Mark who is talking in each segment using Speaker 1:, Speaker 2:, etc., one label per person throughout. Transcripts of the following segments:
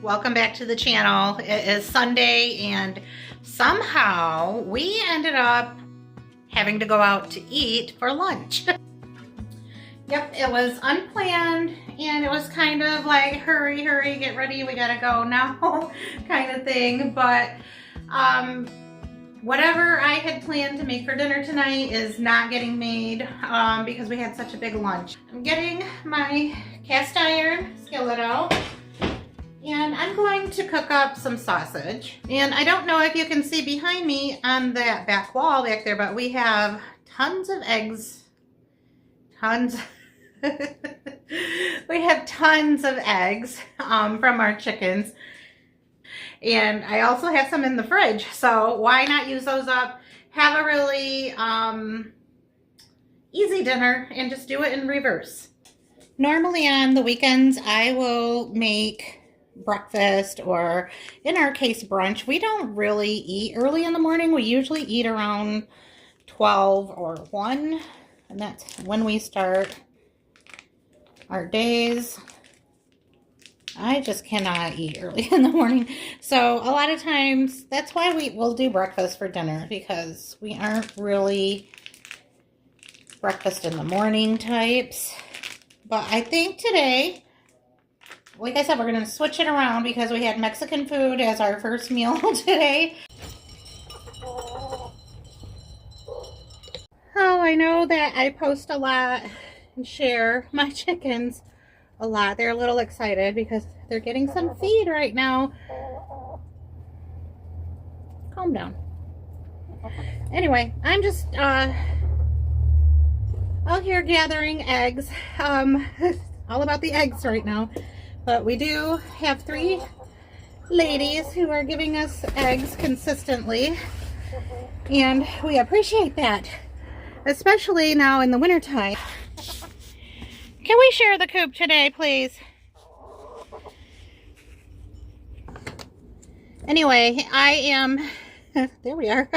Speaker 1: Welcome back to the channel. It is Sunday and somehow we ended up having to go out to eat for lunch. Yep, it was unplanned and it was kind of like hurry, hurry, get ready, we gotta go now kind of thing. But whatever I had planned to make for dinner tonight is not getting made because we had such a big lunch. I'm getting my cast iron skillet out. And I'm going to cook up some sausage. And I don't know if you can see behind me on that back wall back there, but we have tons of eggs. Tons. We have tons of eggs from our chickens. And I also have some in the fridge. So why not use those up? Have a really easy dinner and just do it in reverse. Normally on the weekends, I will make breakfast, or in our case brunch. We don't really eat early in the morning. We usually eat around 12 or 1, and that's when we start our days. I just cannot eat early in the morning, so a lot of times that's why we will do breakfast for dinner, because we aren't really breakfast in the morning types. But I think today, like I said, we're going to switch it around because we had Mexican food as our first meal today. Oh, I know that I post a lot and share my chickens a lot. They're a little excited because they're getting some feed right now. Calm down. Anyway, I'm just out here gathering eggs. All about the eggs right now. But we do have 3 ladies who are giving us eggs consistently, and we appreciate that, especially now in the wintertime. Can we share the coop today, please? Anyway, I am, there we are.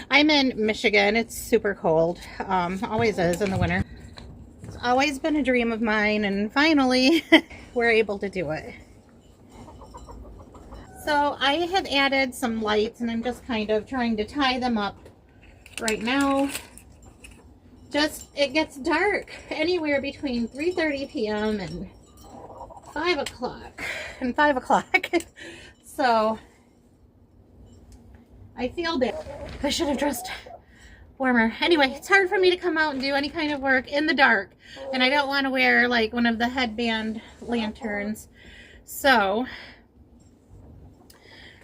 Speaker 1: I'm in Michigan. It's super cold. Always is in the winter. It's always been a dream of mine, and finally we're able to do it. So I have added some lights, and I'm just kind of trying to tie them up right now. It gets dark anywhere between 3:30 p.m. and 5 o'clock. So I feel bad. I should have dressed warmer. Anyway, it's hard for me to come out and do any kind of work in the dark, and I don't want to wear like one of the headband lanterns. So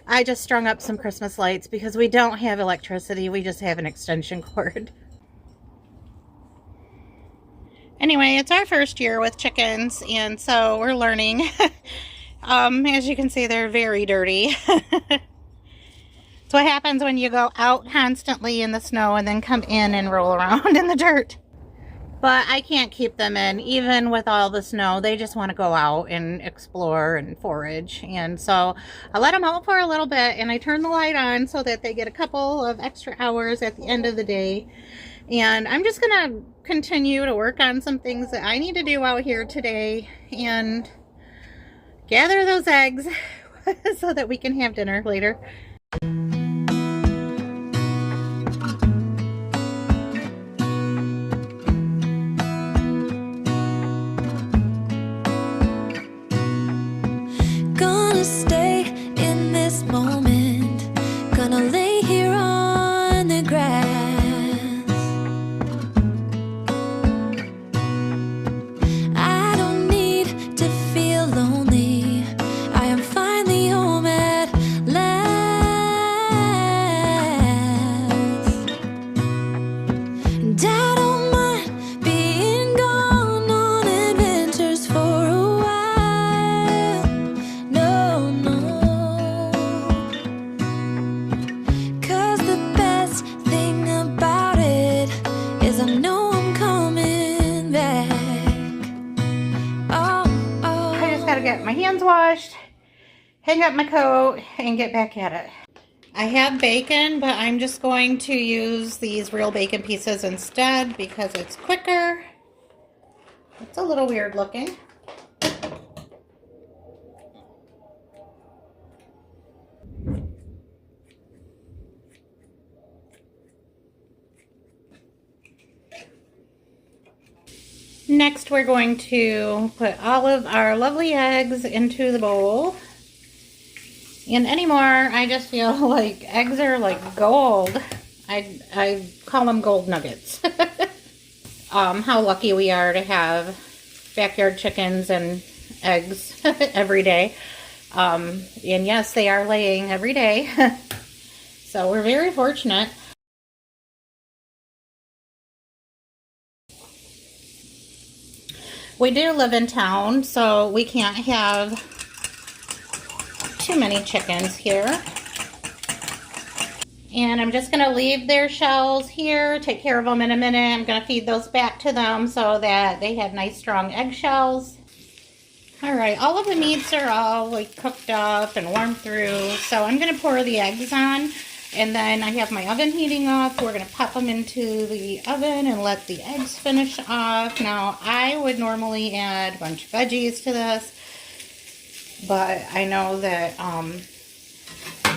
Speaker 1: I just strung up some Christmas lights because we don't have electricity. We just have an extension cord. Anyway, it's our first year with chickens, and so we're learning. As you can see, they're very dirty. It's what happens when you go out constantly in the snow and then come in and roll around in the dirt. But I can't keep them in, even with all the snow. They just want to go out and explore and forage. And so I let them out for a little bit, and I turn the light on so that they get a couple of extra hours at the end of the day. And I'm just going to continue to work on some things that I need to do out here today and gather those eggs so that we can have dinner later.
Speaker 2: Gonna stay in this moment, gonna lay here on the grass. I don't need to feel lonely, I am finally home at last. And I don't mind being gone on adventures for a while. No, no, 'cause the best thing about it is I know I'm coming back. Oh, oh.
Speaker 1: I just gotta get my hands washed, hang up my coat, and get back at it. I have bacon, but I'm just going to use these real bacon pieces instead because it's quicker. It's a little weird looking. Next, we're going to put all of our lovely eggs into the bowl. And anymore, I just feel like eggs are like gold. I call them gold nuggets. How lucky we are to have backyard chickens and eggs every day. And yes, they are laying every day. So we're very fortunate. We do live in town, so we can't have too many chickens here. And I'm just going to leave their shells here, take care of them in a minute. I'm going to feed those back to them so that they have nice strong eggshells. Alright, all of the meats are all like cooked up and warmed through. So I'm going to pour the eggs on. And then I have my oven heating up. We're going to pop them into the oven and let the eggs finish off. Now, I would normally add a bunch of veggies to this. But I know that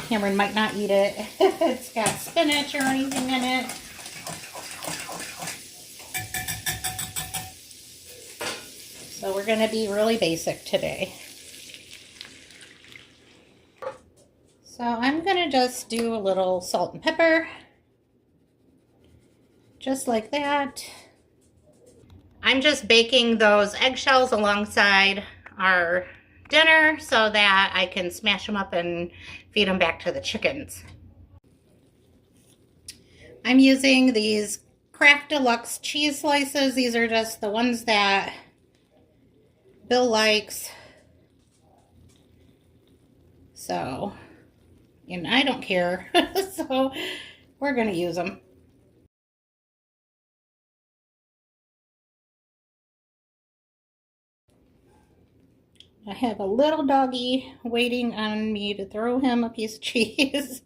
Speaker 1: Cameron might not eat it if it's got spinach or anything in it. So we're going to be really basic today. So I'm going to just do a little salt and pepper. Just like that. I'm just baking those eggshells alongside our dinner so that I can smash them up and feed them back to the chickens. I'm using these Kraft Deluxe cheese slices. These are just the ones that Bill likes. So, and I don't care. So, we're going to use them. I have a little doggy waiting on me to throw him a piece of cheese.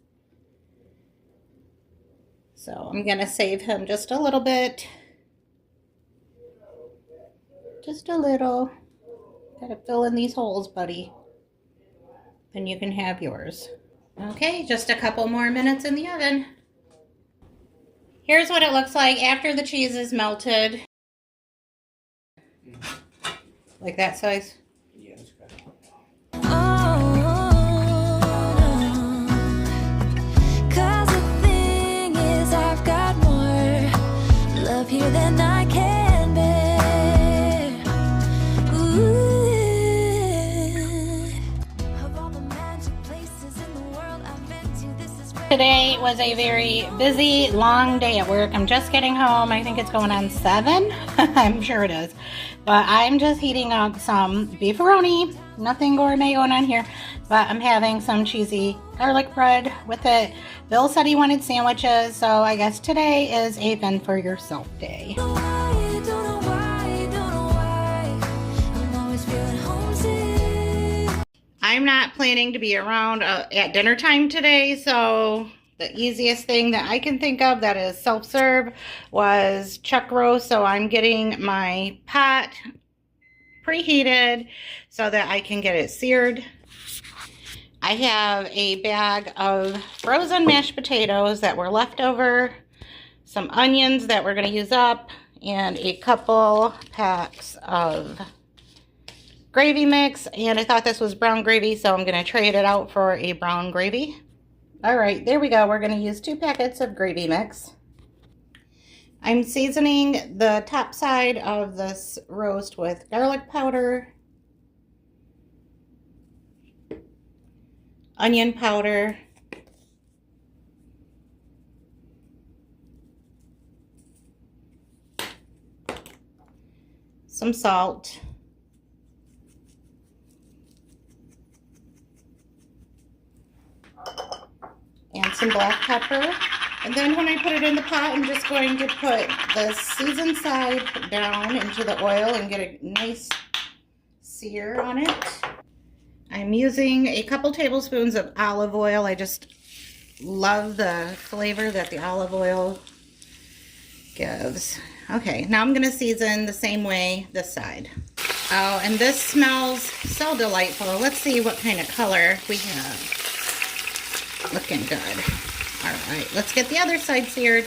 Speaker 1: So I'm going to save him just a little bit. Just a little. Gotta fill in these holes, buddy. Then you can have yours. Okay, just a couple more minutes in the oven. Here's what it looks like after the cheese is melted. Like that size.
Speaker 2: Here than I can bear. Ooh. Of all the magic places in the world I've been to, this is
Speaker 1: Today was a very busy, long day at work. I'm just getting home. I think it's going on 7. I'm sure it is. But I'm just heating up some beefaroni. Nothing gourmet going on here. But I'm having some cheesy garlic bread with it. Bill said he wanted sandwiches, so I guess today is a fend for yourself day. I'm not planning to be around at dinner time today, so the easiest thing that I can think of that is self-serve was chuck roast. So I'm getting my pot preheated so that I can get it seared. I have a bag of frozen mashed potatoes that were left over, some onions that we're going to use up, and a couple packs of gravy mix. And I thought this was brown gravy, so I'm going to trade it out for a brown gravy. All right, there we go. We're going to use 2 packets of gravy mix. I'm seasoning the top side of this roast with garlic powder, onion powder, some salt, and some black pepper. And then when I put it in the pot, I'm just going to put the seasoned side down into the oil and get a nice sear on it. I'm using a couple tablespoons of olive oil. I just love the flavor that the olive oil gives. Okay, now I'm going to season the same way this side. Oh, and this smells so delightful. Let's see what kind of color we have. Looking good. All right, let's get the other side seared.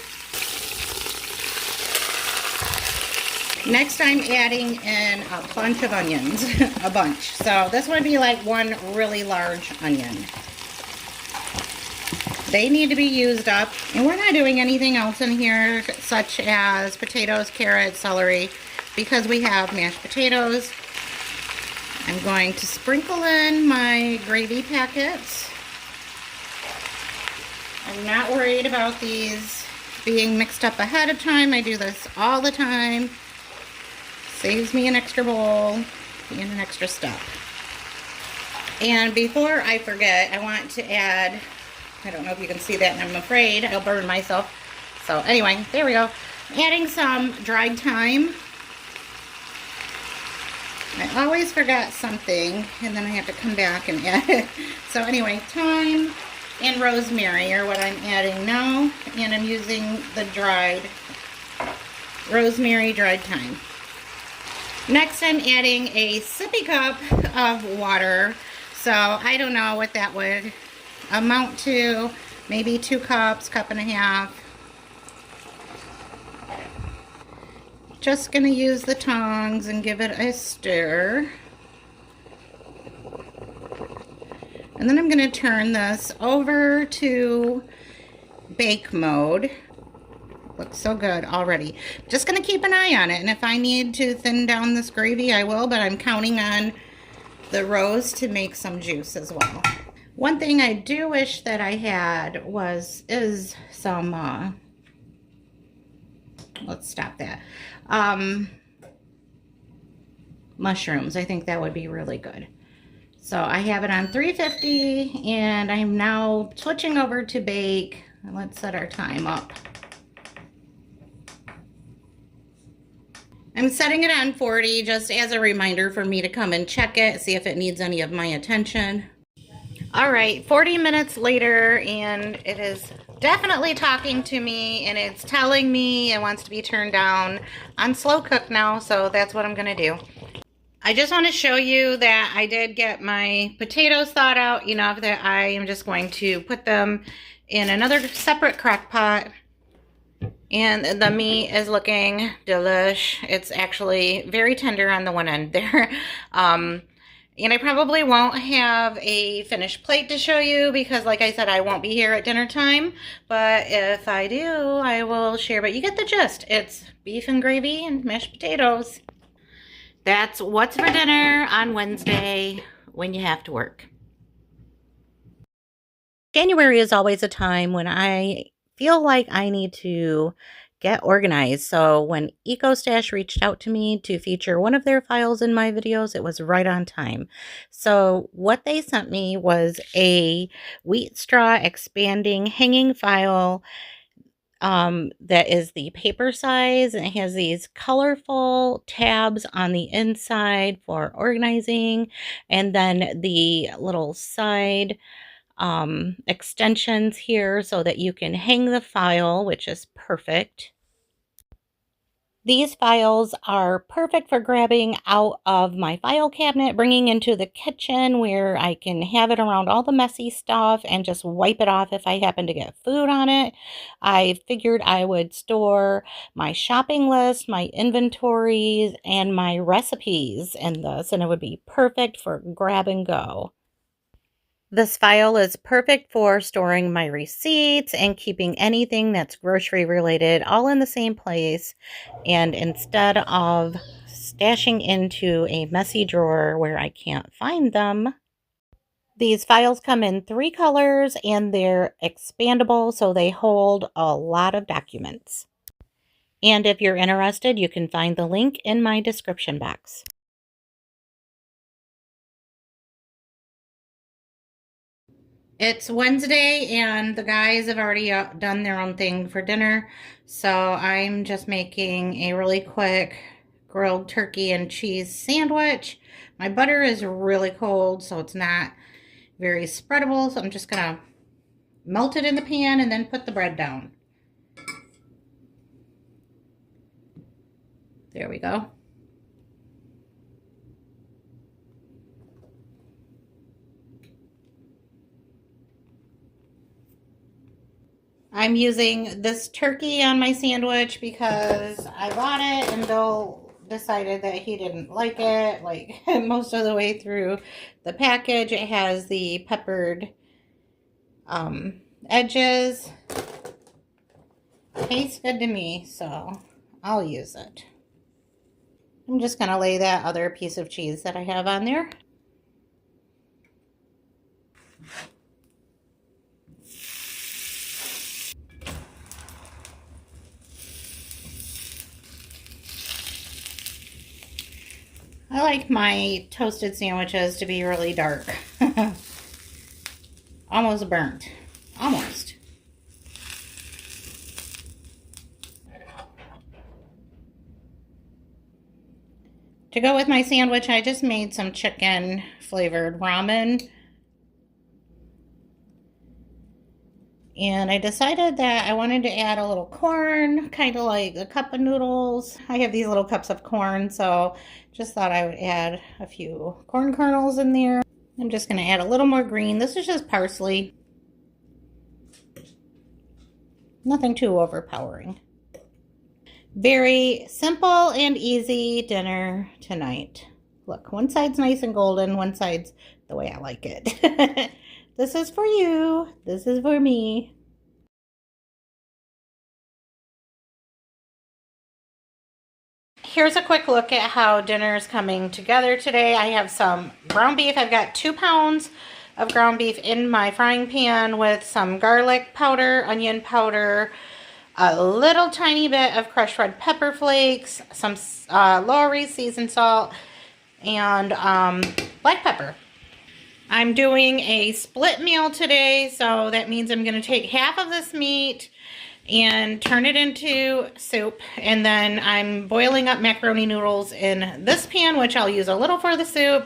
Speaker 1: Next, I'm adding in a bunch of onions, a bunch. So this would be like one really large onion. They need to be used up. And we're not doing anything else in here, such as potatoes, carrots, celery, because we have mashed potatoes. I'm going to sprinkle in my gravy packets. I'm not worried about these being mixed up ahead of time. I do this all the time. Saves me an extra bowl and an extra step. And before I forget, I want to add, I don't know if you can see that, and I'm afraid I'll burn myself. So anyway, there we go. Adding some dried thyme. I always forget something, and then I have to come back and add it. So anyway, thyme and rosemary are what I'm adding now, and I'm using the dried rosemary, dried thyme. Next, I'm adding a sippy cup of water. So I don't know what that would amount to. Maybe 2 cups, cup and a half. Just gonna use the tongs and give it a stir. And then I'm gonna turn this over to bake mode. Looks so good already. Just gonna keep an eye on it, and if I need to thin down this gravy, I will, but I'm counting on the roes to make some juice as well. One thing I do wish that I had is some let's stop that. Mushrooms. I think that would be really good. So I have it on 350, and I'm now switching over to bake. Let's set our time up. I'm setting it on 40 just as a reminder for me to come and check it, see if it needs any of my attention. All right, 40 minutes later, and it is definitely talking to me, and it's telling me it wants to be turned down on slow cook now, so that's what I'm gonna do. I just want to show you that I did get my potatoes thawed out enough that I am just going to put them in another separate crock pot. And the meat is looking delish. It's actually very tender on the one end there. And I probably won't have a finished plate to show you because, like I said, I won't be here at dinner time. But if I do, I will share. But you get the gist. It's beef and gravy and mashed potatoes. That's what's for dinner on Wednesday when you have to work. January is always a time when I feel like I need to get organized. So when EcoStash reached out to me to feature one of their files in my videos, it was right on time. So what they sent me was a wheat straw expanding hanging file that is the paper size, and it has these colorful tabs on the inside for organizing, and then the little side extensions here so that you can hang the file, which is perfect. These files are perfect for grabbing out of my file cabinet, bringing into the kitchen where I can have it around all the messy stuff and just wipe it off if I happen to get food on it. I figured I would store my shopping list, my inventories, and my recipes in this, and it would be perfect for grab and go. This file is perfect for storing my receipts and keeping anything that's grocery related all in the same place. And instead of stashing into a messy drawer where I can't find them, these files come in 3 colors and they're expandable, so they hold a lot of documents. And if you're interested, you can find the link in my description box. It's Wednesday and the guys have already done their own thing for dinner. So I'm just making a really quick grilled turkey and cheese sandwich. My butter is really cold, so it's not very spreadable. So I'm just gonna melt it in the pan and then put the bread down. There we go. I'm using this turkey on my sandwich because I bought it and Bill decided that he didn't like it. Like most of the way through the package, it has the peppered edges. Tastes good to me, so I'll use it. I'm just going to lay that other piece of cheese that I have on there. I like my toasted sandwiches to be really dark. Almost burnt. Almost. To go with my sandwich, I just made some chicken flavored ramen. And I decided that I wanted to add a little corn, kind of like a cup of noodles. I have these little cups of corn, so just thought I would add a few corn kernels in there. I'm just going to add a little more green. This is just parsley. Nothing too overpowering. Very simple and easy dinner tonight. Look, one side's nice and golden, one side's the way I like it. This is for you. This is for me. Here's a quick look at how dinner is coming together today. I have some ground beef. I've got 2 pounds of ground beef in my frying pan with some garlic powder, onion powder, a little tiny bit of crushed red pepper flakes, some Lowry seasoned salt, and black pepper. I'm doing a split meal today, so that means I'm going to take half of this meat and turn it into soup, and then I'm boiling up macaroni noodles in this pan, which I'll use a little for the soup,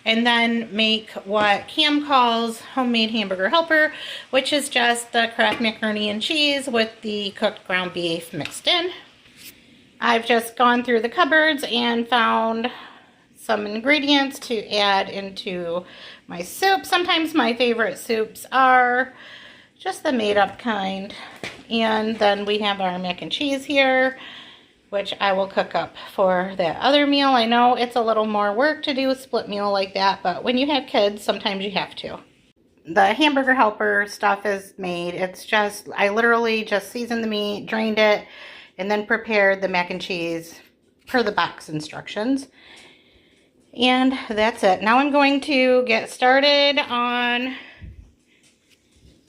Speaker 1: and then make what Cam calls homemade hamburger helper, which is just the Kraft macaroni and cheese with the cooked ground beef mixed in. I've just gone through the cupboards and found some ingredients to add into my soup. Sometimes my favorite soups are just the made-up kind. And then we have our mac and cheese here, which I will cook up for that other meal. I know it's a little more work to do a split meal like that, but when you have kids, sometimes you have to. The hamburger helper stuff is made. It's just, I literally just seasoned the meat, drained it, and then prepared the mac and cheese per the box instructions. And that's it. Now I'm going to get started on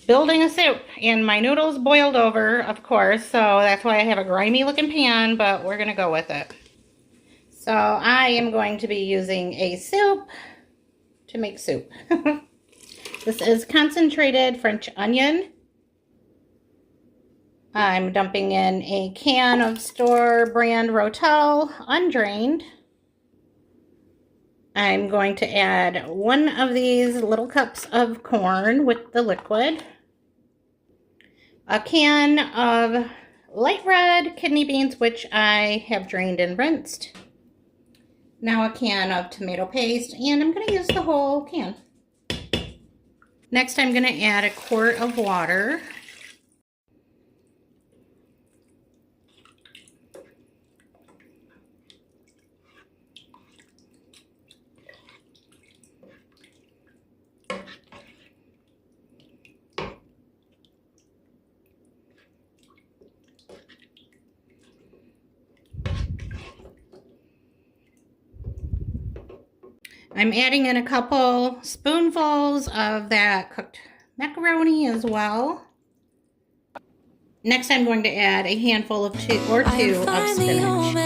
Speaker 1: building a soup. And my noodles boiled over, of course, so that's why I have a grimy looking pan, but we're going to go with it. So I am going to be using a soup to make soup. This is concentrated French onion. I'm dumping in a can of store brand Rotel, undrained. I'm going to add 1 of these little cups of corn with the liquid, a can of light red kidney beans, which I have drained and rinsed. Now a can of tomato paste, and I'm going to use the whole can. Next, I'm going to add a quart of water. I'm adding in a couple spoonfuls of that cooked macaroni as well. Next, I'm going to add a handful of two of spinach.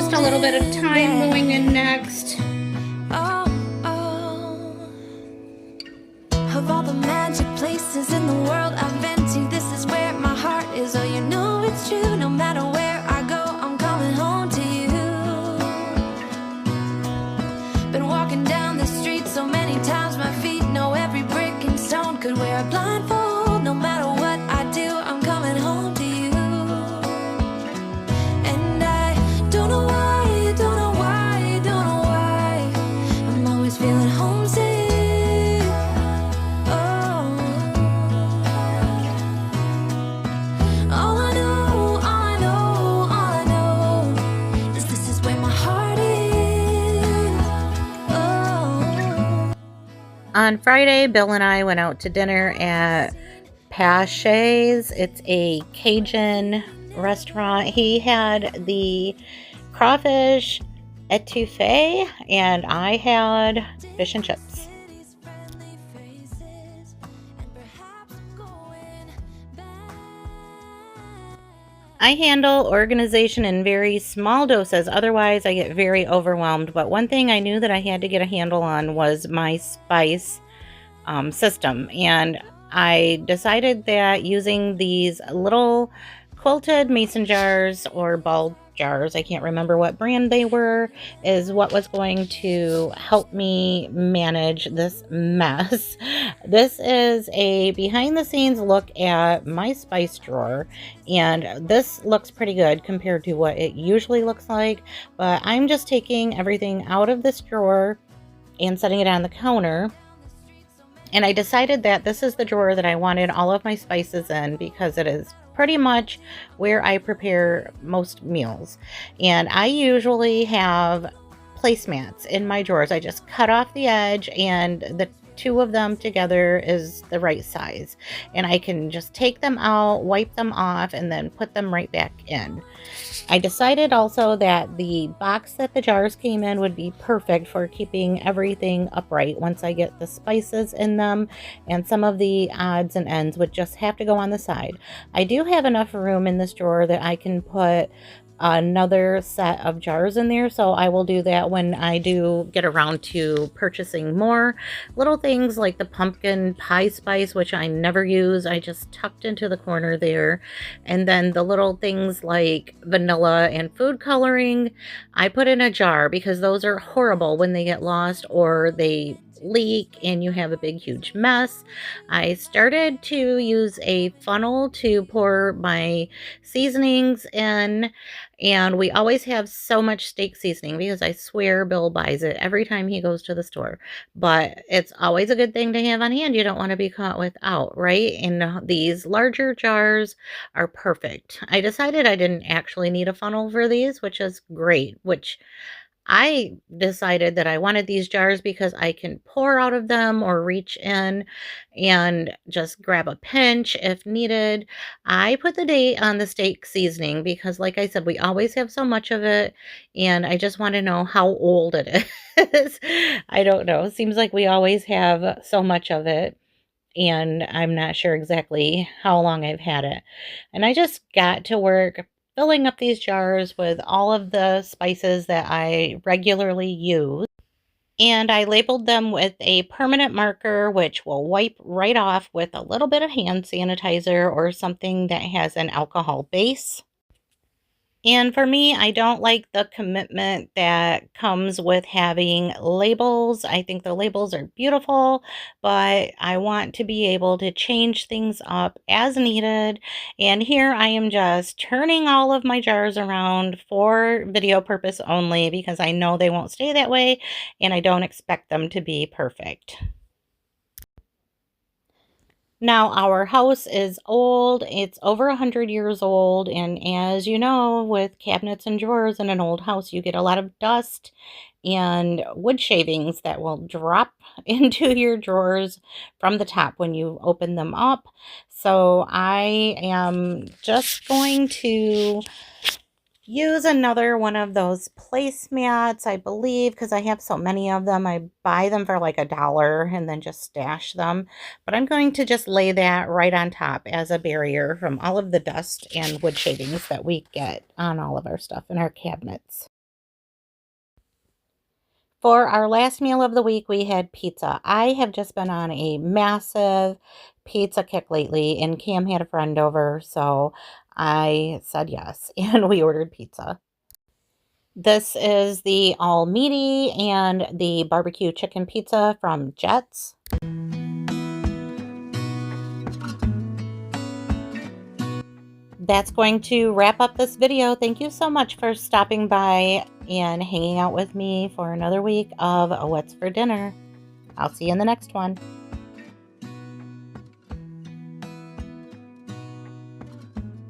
Speaker 1: A little bit of thyme going in next.
Speaker 2: Of all the magic places in the world I've been to, this is where my heart is. Oh, you know it's true. No matter where I go, I'm coming home to you. Been walking down the street so many times, my feet know every brick and stone. Could wear a blindfold, no
Speaker 1: On Friday, Bill and I went out to dinner at Pache's. It's a Cajun restaurant. He had the crawfish etouffee, and I had fish and chips. I handle organization in very small doses, otherwise I get very overwhelmed. But one thing I knew that I had to get a handle on was my spice system, and I decided that using these little quilted mason jars or ball jars, I can't remember what brand they were, is what was going to help me manage this mess. This is a behind the scenes look at my spice drawer, and this looks pretty good compared to what it usually looks like, but I'm just taking everything out of this drawer and setting it on the counter. And I decided that this is the drawer that I wanted all of my spices in because it is pretty much where I prepare most meals. And I usually have placemats in my drawers. I just cut off the edge, and the two of them together is the right size. And I can just take them out, wipe them off, and then put them right back in. I decided also that the box that the jars came in would be perfect for keeping everything upright once I get the spices in them, and some of the odds and ends would just have to go on the side. I do have enough room in this drawer that I can put another set of jars in there, so I will do that when I do get around to purchasing more little things like the pumpkin pie spice, which I never use. I just tucked into the corner there. And then the little things like vanilla and food coloring, I put in a jar because those are horrible when they get lost or they leak and you have a big huge mess. I started to use a funnel to pour my seasonings in, and we always have so much steak seasoning because I swear Bill buys it every time he goes to the store, but it's always a good thing to have on hand. You don't want to be caught without, right? And these larger jars are perfect. I decided I didn't actually need a funnel for these, which is great, which I decided that I wanted these jars because I can pour out of them or reach in and just grab a pinch if needed. I put the date on the steak seasoning because, like I said, we always have so much of it, and I just want to know how old it is. I don't know. It seems like we always have so much of it, and I'm not sure exactly how long I've had it. And I just got to work filling up these jars with all of the spices that I regularly use. And I labeled them with a permanent marker, which will wipe right off with a little bit of hand sanitizer or something that has an alcohol base. And for me, I don't like the commitment that comes with having labels. I think the labels are beautiful, but I want to be able to change things up as needed. And here I am just turning all of my jars around for video purpose only because I know they won't stay that way and I don't expect them to be perfect. Now, our house is old. It's over 100 years old. And as you know, with cabinets and drawers in an old house, you get a lot of dust and wood shavings that will drop into your drawers from the top when you open them up. So I am just going to use another one of those placemats, I believe, because I have so many of them. I buy them for like $1 and then just stash them. But I'm going to just lay that right on top as a barrier from all of the dust and wood shavings that we get on all of our stuff in our cabinets. For our last meal of the week, we had pizza. I have just been on a massive pizza kick lately, and Cam had a friend over, so I said yes, and we ordered pizza. This is the all meaty and the barbecue chicken pizza from Jets. That's going to wrap up this video. Thank you so much for stopping by and hanging out with me for another week of What's for Dinner. I'll see you in the next one.